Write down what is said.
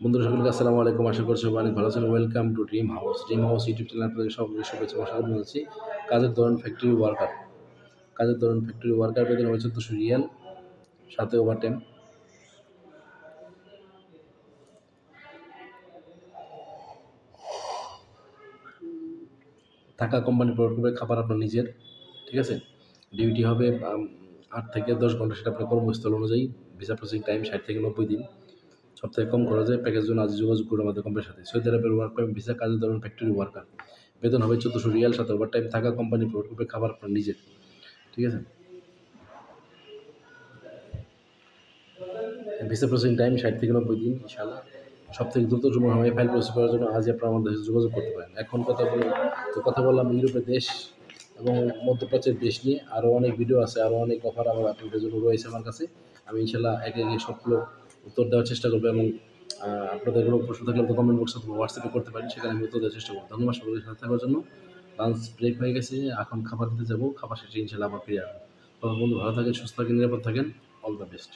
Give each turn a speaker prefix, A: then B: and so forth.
A: বন্ধুরা সকলকে আসসালামু আলাইকুম। আশা করছি সবাই অনেক ভালো আছেন। Welcome to dream house. Dream house YouTube channel আপনাদের সকলকে শুভেচ্ছা এবং স্বাগত জানাচ্ছি। কাজের ধরন ফ্যাক্টরি ওয়ার্কার। কাজের ধরন ফ্যাক্টরি ওয়ার্কার বেতন হবে 1400 রিয়াল, সাথে ওভারটাইম। থাকা কোম্পানি প্রোভাইড করবে, খাবার আপনার নিজের। ঠিক আছে। ডিউটি হবে 8 থেকে 10 ঘন্টা, সেটা আপনার কর্মস্থল অনুযায়ী। ভিসা প্রসেসিং টাইম 60 থেকে 90 দিন। সবথেকে কম খরচে প্যাকেজের জন্য আজ যোগাযোগ করুন আমাদের কোম্পানির সাথে। সৌদি আরবের ওয়ার্ক পারমিট ভিসা, কাজের ধরন ফ্যাক্টরি ওয়ার্কার। বেতন হবে 1400 রিয়াল, সাথে ওভারটাইম। থাকা কোম্পানি প্রোভাইড করবে, খাবার আপনার নিজের। ঠিক আছে। ভিসা প্রসেসিং টাইম 60 থেকে 90 দিন ইনশাআল্লাহ। সবথেকে দ্রুত সময়ে ফাইল প্রসেস করার জন্য আজই আপনারা আমাদের সাথে যোগাযোগ করতে পারেন। এখন কথা বললাম ইউরোপের দেশ এবং মধ্যপ্রাচ্যের দেশ নিয়ে। আরও অনেক ভিডিও আছে, আরও অনেক অফার আমার আপনাদের জন্য রয়েছে আমার কাছে। আমি ইনশাআল্লাহ একে একে সবগুলো উত্তর দেওয়ার চেষ্টা করবো এবং আপনাদের কোনো প্রশ্ন থাকলে তো কমেন্ট বক্সে অথবা হোয়াটসঅ্যাপে করতে পারেন, সেখানে আমি উত্তর দেওয়ার চেষ্টা করবো। ধন্যবাদ সকলের সাথে থাকার জন্য। লাঞ্চ ব্রেক হয়ে গেছে, এখন খাবার দিতে যাবো। খাবার শেষে ইনশাআল্লাহ আবার ফিরে আসবো। তো বন্ধু, ভালো থাকেন, সুস্থ থাকেন, নিরাপদ থাকেন। All the best.